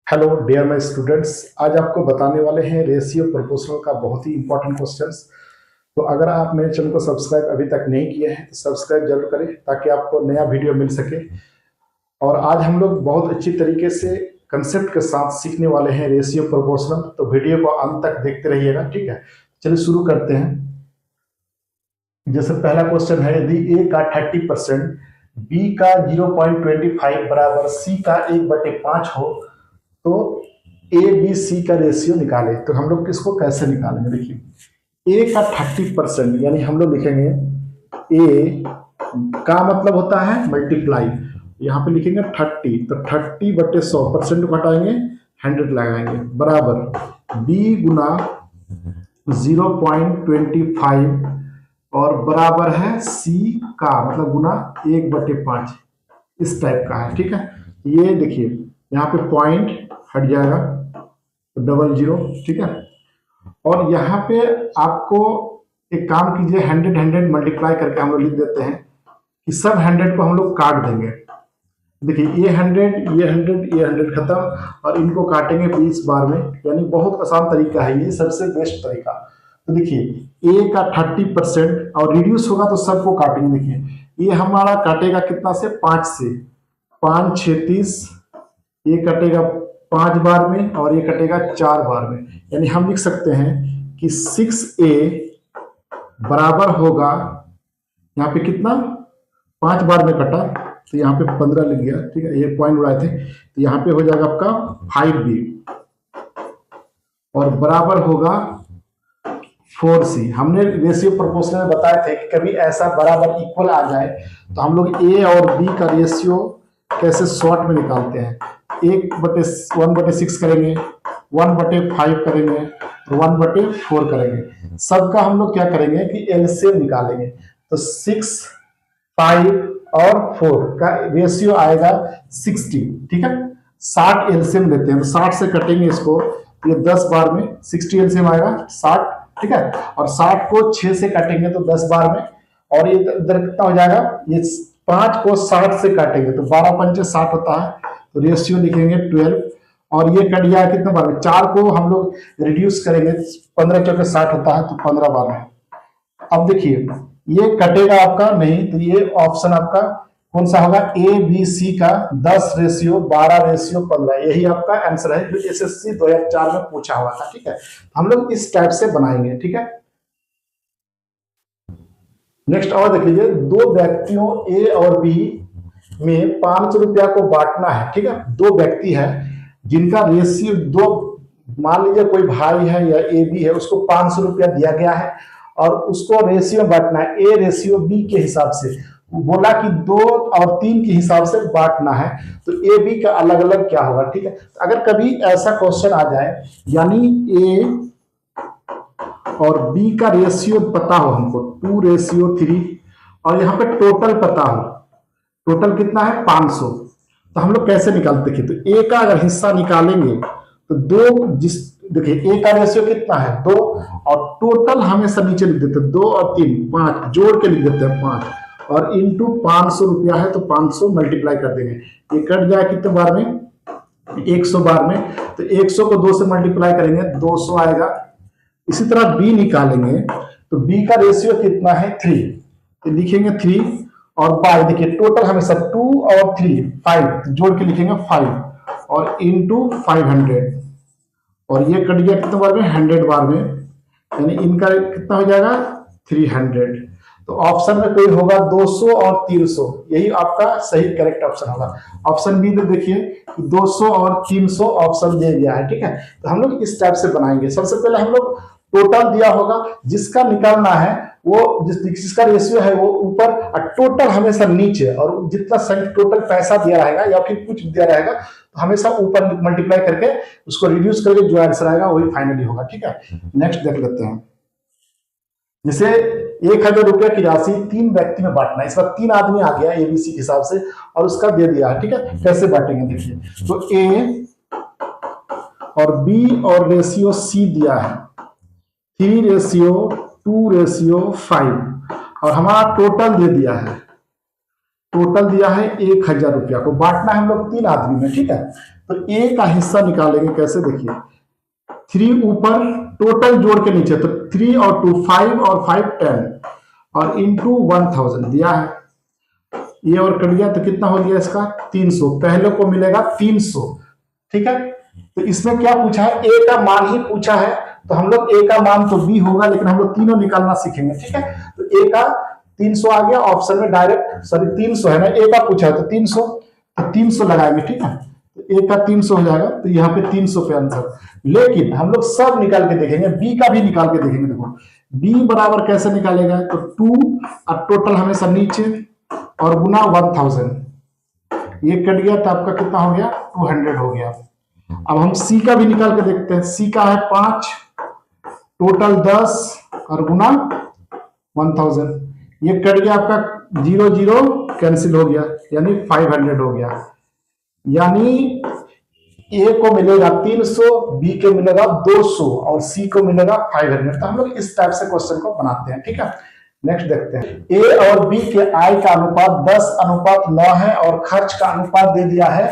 Hello dear my students, आज आपको बताने वाले हैं रेशियो प्रोपोर्शनल का बहुत ही इंपॉर्टेंट क्वेश्चंस। तो अगर आप मेरे चैनल को सब्सक्राइब अभी तक नहीं किए हैं तो सब्सक्राइब जरूर करें ताकि आपको नया वीडियो मिल सके। और आज हम लोग बहुत अच्छी तरीके से कंसेप्ट के साथ सीखने वाले हैं रेशियो प्रोपोर्शनल। तो वीडियो को अंत तक देखते रहिएगा, ठीक है। चलिए शुरू करते हैं। जैसे पहला क्वेश्चन है, यदि ए का 30%, बी का 0.25 बराबर सी का 1/5 हो तो ए बी सी का रेशियो निकाले। तो हम लोग इसको कैसे निकालेंगे? देखिए, ए का 30% यानी हम लोग लिखेंगे ए का मतलब होता है मल्टीप्लाई, यहाँ पे लिखेंगे 30, तो 30/100% को घटाएंगे, 100 लगाएंगे, बराबर बी गुना 0.25 और बराबर है सी का मतलब गुना 1/5, इस टाइप का है, ठीक है। ये देखिए यहाँ पे पॉइंट हट जाएगा तो 00, ठीक है। और यहाँ पे आपको एक काम कीजिए, 100 मल्टीप्लाई करके हम लोग लिख देते हैं कि सब 100 को हम लोग काट देंगे। देखिए ये 100, ये 100, ये 100 खत्म, और इनको काटेंगे 20 बार में, यानी बहुत आसान तरीका है, ये सबसे बेस्ट तरीका। तो देखिए ए का 30% और रिड्यूस होगा तो सबको काटेंगे। देखिए ये हमारा काटेगा कितना से, 5 से, 5 6 30, ये कटेगा 5 बार में और ये कटेगा 4 बार में, यानी हम लिख सकते हैं कि 6a बराबर होगा, यहाँ पे कितना 5 बार में कटा तो यहाँ पे 15 लिख गया, ठीक है, ये पॉइंट उड़ाए थे, तो यहाँ पे हो जाएगा आपका 5b और बराबर होगा 4c। हमने रेशियो प्रोपोर्शनल में बताए थे कि कभी ऐसा बराबर इक्वल आ जाए तो हम लोग ए और बी का रेशियो कैसे शॉर्ट में निकालते हैं। 1/6 करेंगे, 1/5 करेंगे, 1/4 करेंगे। सबका हम लोग क्या करेंगे कि एलसीएम निकालेंगे। तो 6, 5 और 4 का रेशियो आएगा 60, ठीक है। 60 एलसीएम लेते हैं तो 60 से कटेंगे इसको, ये 10 बार में 60 एलसीएम आएगा 60, ठीक है। और 60 को 6 से काटेंगे तो 10 बार में, और ये इधर कितना हो जाएगा, ये 5 को 60 से काटेंगे तो 12 पंचे 60 होता है, तो रेशियो लिखेंगे 12। और ये कट गया कितने बार में, 4 को हम लोग रिड्यूस करेंगे, 15 चौके 60 होता है तो 15 बार में। अब देखिए ये कटेगा आपका नहीं, तो ये ऑप्शन आपका कौन सा होगा, ए बी सी का 10:12:15, यही आपका आंसर है जो एसएससी 2004 में पूछा हुआ था, ठीक है। हम लोग इस टाइप से बनाएंगे, ठीक है। नेक्स्ट और देख लीजिए, दो व्यक्तियों ए और बी में 500 रुपया को बांटना है, ठीक है। दो व्यक्ति है जिनका रेशियो दो, मान लीजिए कोई भाई है या ए बी है, उसको 500 रुपया दिया गया है और उसको रेशियो बांटना है, ए रेशियो बी के हिसाब से। बोला कि 2 और 3 के हिसाब से बांटना है, तो ए बी का अलग अलग क्या होगा, ठीक है। अगर कभी ऐसा क्वेश्चन आ जाए, यानी ए और बी का रेशियो पता हो हमको 2:3, और यहाँ पे टोटल पता हो, टोटल कितना है 500, तो हम लोग कैसे निकालते हैं। तो ए का अगर हिस्सा निकालेंगे तो 2, देखिए ए का रेशियो कितना है 2, और टोटल हमेशा नीचे लिख देते हैं 2 और 3 5 जोड़ के लिख देते हैं 5, और इंटू 500 रुपया है तो 500 मल्टीप्लाई कर देंगे। ये कट जाए कितने बार में, 100 बार में, तो 100 को 2 से मल्टीप्लाई करेंगे 200 आएगा। इसी तरह बी निकालेंगे तो बी का रेशियो कितना है 3, तो लिखेंगे 3 और बाय, देखिए टोटल हमेशा 2 और 3 5 जोड़ के लिखेंगे 5 और इंटू 500, और ये कट गया कितने बार में 100 बार में, यानी इनका कितना हो जाएगा 300। तो ऑप्शन में कोई होगा 200 और 300, यही आपका सही करेक्ट ऑप्शन होगा। ऑप्शन बी में देखिए 200 और 300 ऑप्शन दे दिया है, ठीक है। तो हम लोग इस टाइप से बनाएंगे। सबसे पहले हम लोग टोटल दिया होगा, जिसका निकालना है वो जिसका रेशियो है वो ऊपर और टोटल हमेशा नीचे, और जितना टोटल पैसा दिया रहेगा या फिर कुछ दिया रहेगा तो हमेशा ऊपर मल्टीप्लाई करके उसको रिड्यूस करके जो आंसर आएगा वही फाइनली होगा, ठीक है। नेक्स्ट देख लेते हैं। जैसे 1000 रुपया की राशि 3 व्यक्ति में बांटना है, इस बार 3 आदमी आ गया एबीसी के हिसाब से और उसका दे दिया है, ठीक है। कैसे बांटेंगे देखिए, तो ए और बी और रेशियो सी दिया है 3:2:5, और हमारा टोटल दे दिया है, टोटल दिया है 1000 रुपया को बांटना है हम लोग 3 आदमी में, ठीक है। तो ए का हिस्सा निकालेंगे कैसे, देखिए 3 ऊपर टोटल जोड़ के नीचे, तो 3 और 2 5 और 5 10 और इंटू 1000 दिया है, ये और कट गया तो कितना हो गया इसका 300, पहले को मिलेगा 300, ठीक है। तो इसमें क्या पूछा है, ए का मान ही पूछा है, तो हम लोग ए का मान तो बी होगा, लेकिन हम लोग तीनों निकालना सीखेंगे, ठीक है। तो ए का 300 आ गया ऑप्शन में डायरेक्ट, सॉरी 300 है ना, ए का पूछा है तो 300, तो 300 लगाएंगे, ठीक है। तो ए का 300 हो जाएगा, तो यहाँ पे 300 पे आंसर। लेकिन हम लोग सब निकाल के देखेंगे, बी का भी निकाल के देखेंगे। देखो बी बराबर कैसे निकालेगा, तो 2 और टोटल हमेशा नीचे और गुना 1000, ये कट गया तो आपका कितना हो गया 200 हो गया। अब हम सी का भी निकाल के देखते हैं, सी का है 5 टोटल 10 और गुना 1000, ये कट गया आपका 0 0 कैंसिल हो गया, यानी 500 हो गया। यानी ए को मिलेगा 300, बी को मिलेगा 200 और सी को मिलेगा 500। तो हम लोग इस टाइप से क्वेश्चन को बनाते हैं, ठीक है। नेक्स्ट देखते हैं, ए और बी के आय का अनुपात 10:9 है और खर्च का अनुपात दे दिया है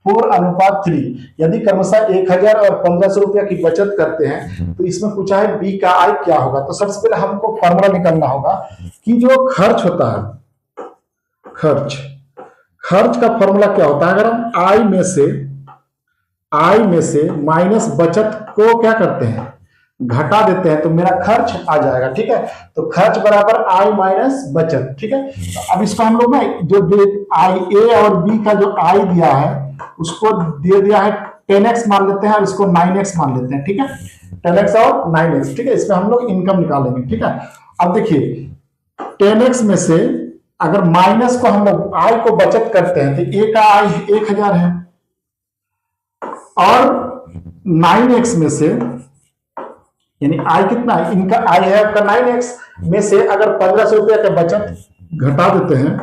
4:3। यदि क्रमशः 1000 और 1500 रुपया की बचत करते हैं तो इसमें पूछा है बी का आय क्या होगा। तो सबसे पहले हमको फॉर्मूला निकालना होगा कि जो खर्च होता है, खर्च का फॉर्मूला क्या होता है, अगर हम आय में से माइनस बचत को क्या करते हैं, घटा देते हैं, तो मेरा खर्च आ जाएगा, ठीक है। तो खर्च बराबर आय माइनस बचत, ठीक है। तो अब इसको हम लोग ना जो आय ए और बी का जो आय दिया है उसको दे दिया है 10x मान लेते हैं और इसको 9x मान लेते हैं, ठीक है। 10x और 9x, ठीक है। इसमें हम लोग इनकम निकालेंगे, ठीक है। अब देखिए 10x में से अगर माइनस को हम लोग आय को बचत करते हैं तो ए का आय 1000 है, और 9x में से यानी आय कितना है, इनका आय है आपका 9x में से अगर 1500 रुपया का बचत घटा देते हैं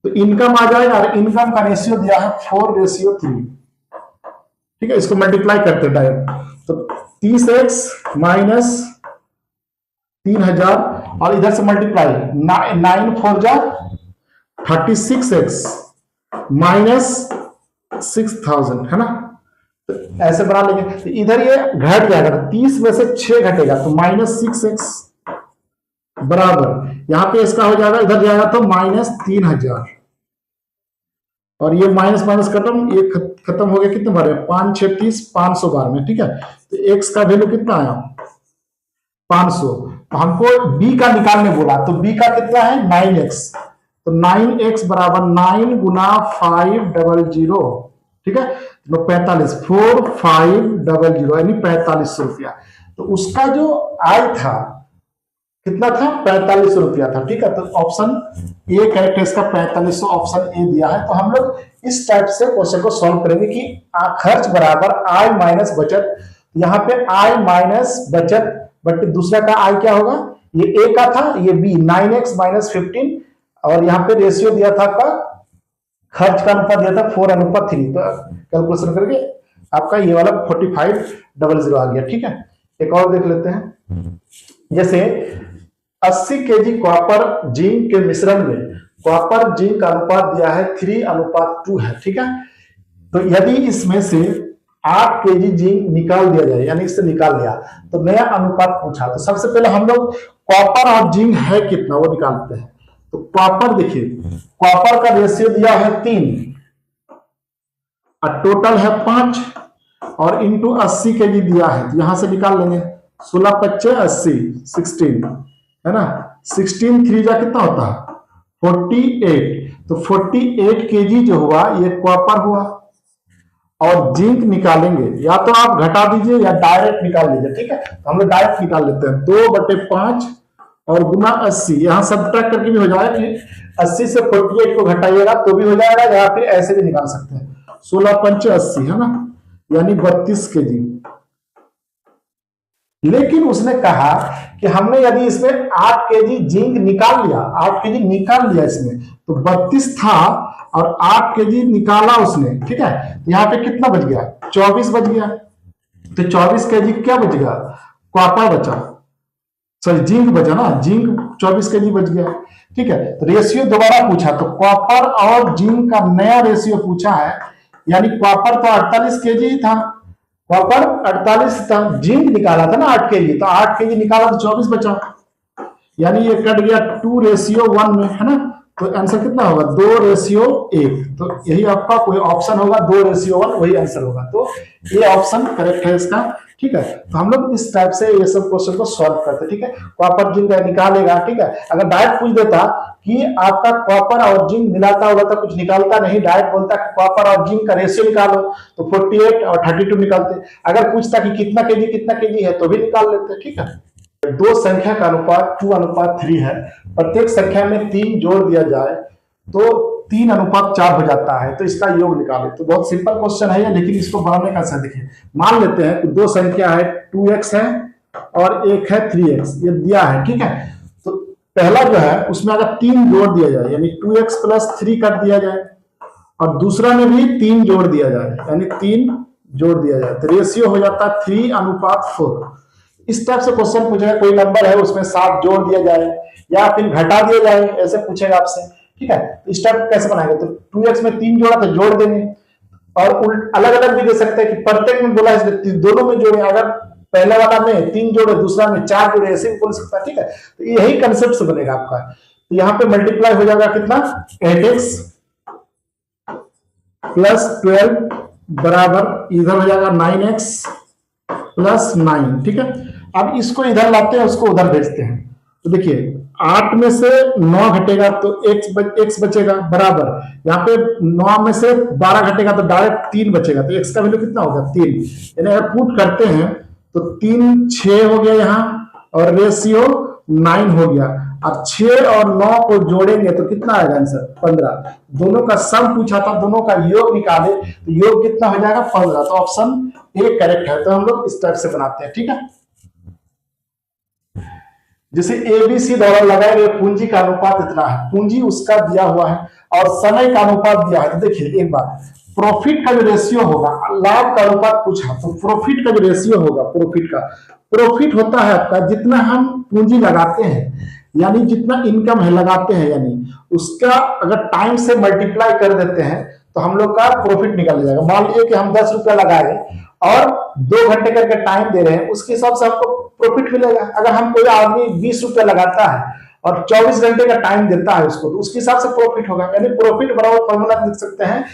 तो इनकम आ जाएगा, और इनकम का रेशियो दिया है 4:3, ठीक है। इसको मल्टीप्लाई करते हैं डायरेक्ट, तो 30x माइनस 3000 और इधर से मल्टीप्लाई 9 4 जा 36x माइनस 6000, है ना। तो ऐसे बना लेंगे, तो इधर ये घट जाएगा, 30 में से 6 घटेगा तो -6x बराबर, यहां पे इसका हो जाएगा, इधर जाएगा तो -3000, और ये माइनस माइनस खत्म, ये खत्म हो गया कितने बार में, 5 6 30 500 बार में, ठीक है। तो x का वैल्यू कितना आया 500। तो हमको b का निकालने बोला, तो b का कितना है 9x, तो 9x बराबर 9 गुना 500, ठीक है। तो 45 4500 यानी 4500 रुपया। तो उसका जो आय था कितना था 4500 रुपया था, ठीक है। तो ऑप्शन ए करेक्ट है इसका, 4500 ऑप्शन ए दिया है। तो हम लोग इस टाइप से क्वेश्चन को सॉल्व करेंगे कि खर्च बराबर आय माइनस बचत। यहाँ पे आय माइनस बचत, बट दूसरा का आय क्या होगा, ये ए का था, ये बी 9x माइनस 15, और यहाँ पे रेशियो दिया था आपका, खर्च का अनुपात दिया था 4:3। तो कैलकुलेशन करके आपका ये वाला 4500 आ गया, ठीक है। एक और देख लेते हैं, जैसे 80 केजी कॉपर जिंक के मिश्रण में कॉपर जिंक का अनुपात दिया है 3:2 है, ठीक है। तो यदि इसमें से 8 केजी जिंक निकाल दिया जाए, यानी इससे निकाल लिया, तो नया अनुपात पूछा। तो सबसे पहले हम लोग कॉपर और जिंक है कितना वो निकालते हैं। तो कॉपर देखिए, कॉपर का रेशियो दिया है 3 और टोटल है 5 और इंटू 80 केजी दिया है, तो यहां से निकाल लेंगे 16 25 80 16, है ना। 16 3 जा कितना होता है 48। तो 48 केजी जो हुआ ये कॉपर हुआ, और जिंक निकालेंगे, या तो आप घटा दीजिए या डायरेक्ट निकाल लीजिए, ठीक है। तो हम लोग डायरेक्ट निकाल लेते हैं, 2/5 और गुना 80, यहां सब्ट्रैक्ट करके भी हो जाएगा कि 80 से 48 को घटाइएगा तो भी हो जाएगा, या फिर ऐसे भी निकाल सकते हैं। 16 5 80, है ना, यानी 32 केजी। लेकिन उसने कहा कि हमने यदि इसमें 8 केजी जिंक निकाल लिया, 8 केजी निकाल लिया इसमें, तो 32 था और 8 केजी निकाला उसने, ठीक है। तो यहाँ पे कितना बच गया 24 बच गया। तो 24 केजी क्या बच गया, कॉपर बचा, सॉरी जिंक बचा ना, जिंक 24 केजी बच गया, ठीक है। तो रेशियो दोबारा पूछा, तो कॉपर और जिंक का नया रेशियो पूछा है यानी कॉपर तो 48 kg ही था, कॉपर 48 था, जिंक निकाला था ना 8 kg, तो 8 kg निकाला तो 24 बचा, यानी ये कट गया 2:1 में, है ना। तो आंसर कितना होगा 2:1। तो यही आपका कोई ऑप्शन होगा 2:1, वही आंसर होगा। तो ये ऑप्शन करेक्ट है इसका, ठीक है। तो हम लोग इस टाइप से ये सब क्वेश्चन को सॉल्व करते हैं, ठीक है। कॉपर जिंक निकालेगा, ठीक है। अगर डायरेक्ट पूछ देता कि आपका कॉपर और जिंक मिलाता उलाता कुछ निकालता नहीं, डायरेक्ट बोलता कि कॉपर और जिंक का रेशियो निकालो, तो 48 और 32 निकालते। अगर पूछता कि कितना केजी है तो भी निकाल लेते, ठीक है। दो संख्या का अनुपात 2:3 है, प्रत्येक संख्या में 3 जोड़ दिया जाए तो 3:4 हो जाता है, तो इसका योग निकालें। तो बहुत सिंपल क्वेश्चन है, लेकिन इसको बनाने का सर देखिए, मान लेते हैं कि दो संख्या है 2x है और एक है 3x, ये दिया है, ठीक है। तो पहला जो है उसमें अगर 3 जोड़ दिया जाए यानी 2x + 3 कर दिया जाए, और दूसरा में भी 3 जोड़ दिया जाए यानी 3 जोड़ दिया जाए, तो रेशियो हो जाता है 3:4। इस टाइप से क्वेश्चन पूछेगा, कोई नंबर है उसमें 7 जोड़ दिया जाए या फिर घटा दिया जाए, ऐसे पूछेगा आपसे, ठीक है। तो इस टाइप कैसे बनाएंगे, तो 2x में 3 जोड़ा तो जोड़ देंगे, और अलग अलग भी दे सकते हैं कि प्रत्येक में बोला है दोनों में जोड़े, अगर पहले वाला में 3 जोड़े दूसरा में 4 जोड़े, ऐसे भी बोल सकता है, ठीक है। तो यही कंसेप्ट से बनेगा आपका। तो यहाँ पे मल्टीप्लाई हो जाएगा कितना 8x + 12 बराबर इधर हो जाएगा 9x + 9, ठीक है। अब इसको इधर लाते हैं, उसको उधर भेजते हैं, तो देखिए 8 में से 9 घटेगा तो x बचेगा, बराबर यहाँ पे 9 में से 12 घटेगा तो डायरेक्ट 3 बचेगा, तो x का वैल्यू कितना होगा 3। यानी अगर पुट करते हैं तो 3 6 हो गया यहाँ, और रेशियो 9 हो गया। अब 6 और 9 को जोड़ेंगे तो कितना आएगा आंसर 15। दोनों का सम पूछा था, दोनों का योग निकाले तो योग कितना हो जाएगा 15। तो ऑप्शन ए करेक्ट है। तो हम लोग इस टाइप से बनाते हैं, ठीक है। जैसे ABC द्वारा लगाए गए पूंजी का अनुपात इतना है, पूंजी उसका दिया हुआ है और समय का अनुपात दिया है। तो देखिए एक बात, प्रॉफिट का जो रेशियो होगा, लाभ का अनुपात पूछा तो प्रॉफिट का जो रेशियो होगा, प्रॉफिट होता है आपका जितना हम पूंजी लगाते हैं, यानी जितना इनकम है लगाते हैं, यानी उसका अगर टाइम से मल्टीप्लाई कर देते हैं तो हम लोग का प्रॉफिट निकल जाएगा। मान लीजिए कि हम 10 रुपया लगाए और 2 घंटे करके टाइम दे रहे हैं, उसके हिसाब से हमको प्रॉफिट मिलेगा। अगर हम कोई आदमी 20 रुपया लगाता है और 24 घंटे का टाइम देता है उसको, तो उसके हिसाब से प्रॉफिट होगा। यानी प्रॉफिट बराबर फॉर्मूला लिख सकते हैं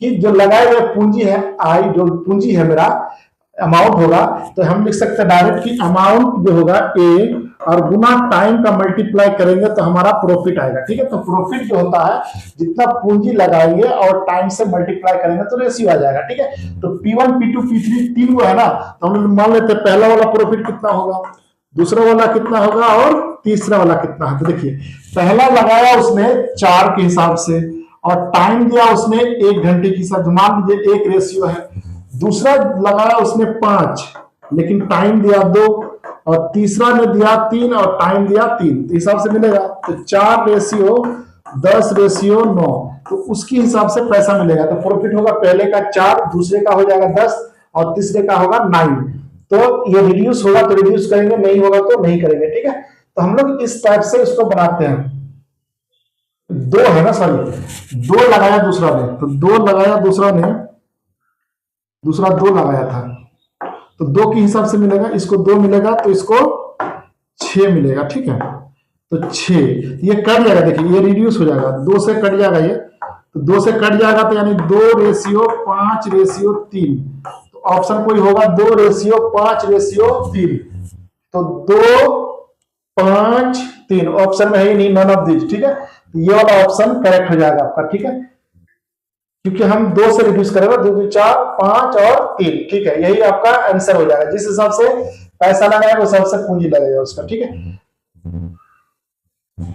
कि जो लगाए गए पूंजी है आई, जो पूंजी है मेरा अमाउंट होगा, तो हम लिख सकते हैं डायरेक्ट कि अमाउंट जो होगा ए और गुना टाइम का मल्टीप्लाई करेंगे तो हमारा प्रॉफिट आएगा, ठीक है। तो प्रॉफिट जो होता है जितना पूंजी लगाएंगे और टाइम से मल्टीप्लाई करेंगे तो रेशियो आ जाएगा, ठीक है। तो P1 P2 P3 तीन वो है ना, तो हम मान लेते हैं पहला वाला प्रॉफिट कितना होगा, दूसरा वाला कितना होगा और तीसरा वाला कितना है। तो देखिए पहला लगाया उसने 4 के हिसाब से और टाइम दिया उसने 1 घंटे के हिसाब से, मान लीजिए 1 रेशियो है। दूसरा लगाया उसने 5 लेकिन टाइम दिया 2, और तीसरा ने दिया 3 और टाइम दिया 3, तो हिसाब से मिलेगा। तो 4:10:9, तो उसके हिसाब से पैसा मिलेगा। तो प्रॉफिट होगा पहले का 4, दूसरे का हो जाएगा 10 और तीसरे का होगा 9। तो ये रिड्यूस होगा तो रिड्यूस करेंगे, नहीं होगा तो नहीं करेंगे, ठीक है। तो हम लोग इस टाइप से इसको बनाते हैं। 2 है ना, सॉरी 2 लगाया दूसरा ने, तो 2 लगाया दूसरा 2 लगाया था, तो 2 के हिसाब से मिलेगा, इसको 2 मिलेगा तो इसको 6 मिलेगा, ठीक है। तो 6 ये कट जाएगा, देखिए ये रिड्यूस हो जाएगा, 2 से कट जाएगा ये, तो 2 से कट जाएगा तो यानी 2:5:3। तो ऑप्शन कोई होगा 2:5:3। तो 2:5:3 ऑप्शन में है ही नहीं, नन ऑफ दिस, ठीक है। तो ये वाला ऑप्शन करेक्ट हो जाएगा आपका, ठीक है, क्योंकि हम 2 से रिड्यूस करेंगे, 2 2 4 5 और 3, ठीक है। यही आपका आंसर हो जाएगा। जिस हिसाब से पैसा लगाएगा उस हिसाब से पूंजी लगेगा उसका, ठीक है।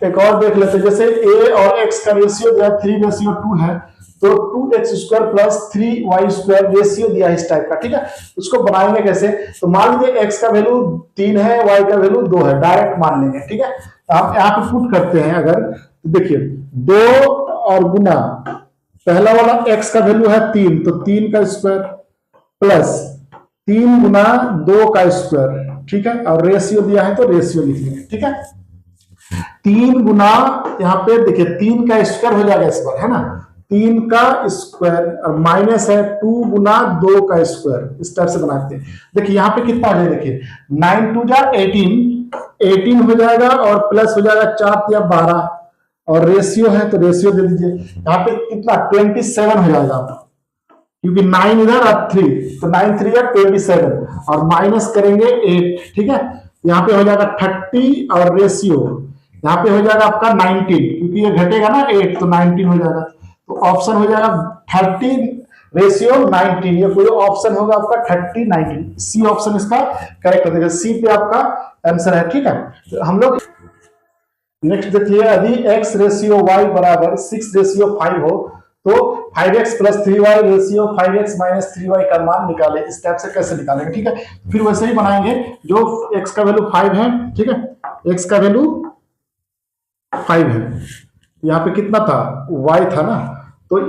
एक और देख लेते हैं, जैसे a और x का रेशियो दिया 3:2 है, तो 2x² + 3y² रेशियो दिया है इस टाइप का, ठीक है। उसको बनाएंगे कैसे, तो मान लीजिए x का वैल्यू 3 है, y का वैल्यू 2 है, डायरेक्ट मान लेंगे, ठीक है। तो हम यहाँ पे पुट करते हैं, अगर देखिए 2 और गुना पहला वाला x का वैल्यू है 3, तो 3 का स्क्वायर प्लस 3 गुना 2 का स्क्वायर, ठीक है। और रेशियो दिया है तो रेशियो लिख लेंगे, ठीक है। 3 गुना यहाँ पे देखिए 3 का स्क्वायर हो जाएगा इस पर, है ना, 3 का स्क्वायर और माइनस है 2 गुना 2 का स्क्वायर, इस टाइप से बनाते हैं। देखिए यहाँ पे कितना है, देखिए 9 2 जा 18 हो जाएगा और प्लस हो जाएगा 4 या 12 और रेशियो है तो रेशियो दे दीजिए। यहाँ पे कितना 27 हो जाएगा क्योंकि 9 इधर और 3 तो 9 3 या 27 और माइनस करेंगे 8, ठीक है। यहाँ पे हो जाएगा 30 और रेशियो यहाँ पे हो जाएगा आपका 19 क्योंकि ये घटेगा ना 8 तो 19 हो जाएगा। तो ऑप्शन हो जाएगा 30 रेशियो 19, ये कोई ऑप्शन होगा आपका 30 19, सी ऑप्शन इसका करेक्ट हो जाएगा। सी पे आपका आंसर है, ठीक है। तो हम लोग नेक्स्ट देखिए, यदि x रेशियो y बराबर 6 रेशियो 5 हो तो 5x plus 3y ratio 5x minus 3y का मान निकाले। इस टाइप से कैसे निकालेंगे, ठीक है। फिर वैसे ही बनाएंगे, जो x का वैल्यू 5 है, ठीक है, x का वैल्यू 5 है, यहाँ पे कितना था y था ना, तो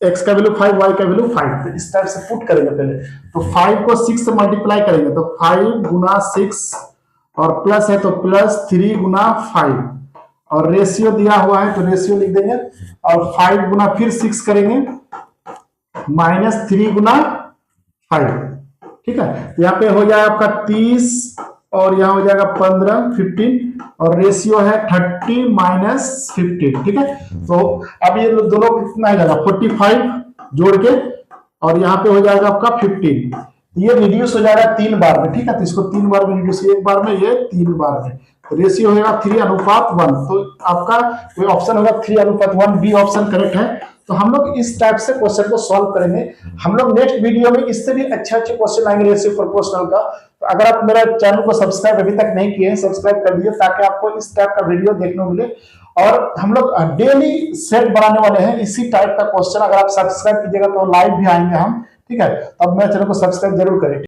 x का वैल्यू 5 y का वैल्यू 5, तो इस टाइप से पुट करेंगे पहले। तो 5 को 6 से मल्टीप्लाई करेंगे तो 5 गुना 6 और प्लस है तो प्लस 3 गुना 5 और रेशियो दिया हुआ है तो रेशियो लिख देंगे और 5 गुना फिर 6 करेंगे माइनस 3 गुना 5, ठीक है। तो यहाँ पे हो जाएगा आपका 30 और यहाँ हो जाएगा 15 15 और रेशियो है 30 माइनस 15, ठीक है। तो अब ये दोनों कितना आ जाएगा 45 जोड़ के और यहाँ पे हो जाएगा आपका 15, ये रिड्यूस हो जाएगा 3 बार में, ठीक है। तो इसको 3 बार में रिड्यूस, एक बार में, ये 3 बार में, तो रेशियो होगा 3:1, तो आपका कोई ऑप्शन होगा 3:1, बी ऑप्शन करेक्ट है। तो हम लोग इस टाइप से क्वेश्चन को सॉल्व करेंगे। हम लोग नेक्स्ट वीडियो में इससे भी अच्छे अच्छे क्वेश्चन आएंगे रेशियो प्रोपोर्शनल का। तो अगर आप मेरा चैनल को सब्सक्राइब अभी तक नहीं किए हैं, सब्सक्राइब कर लीजिए ताकि आपको इस टाइप का वीडियो देखने को मिले। और हम लोग डेली सेट बनाने वाले हैं इसी टाइप का क्वेश्चन, अगर आप सब्सक्राइब कीजिएगा तो लाइव भी आएंगे हम, ठीक है। अब मेरे चैनल को सब्सक्राइब जरूर करें।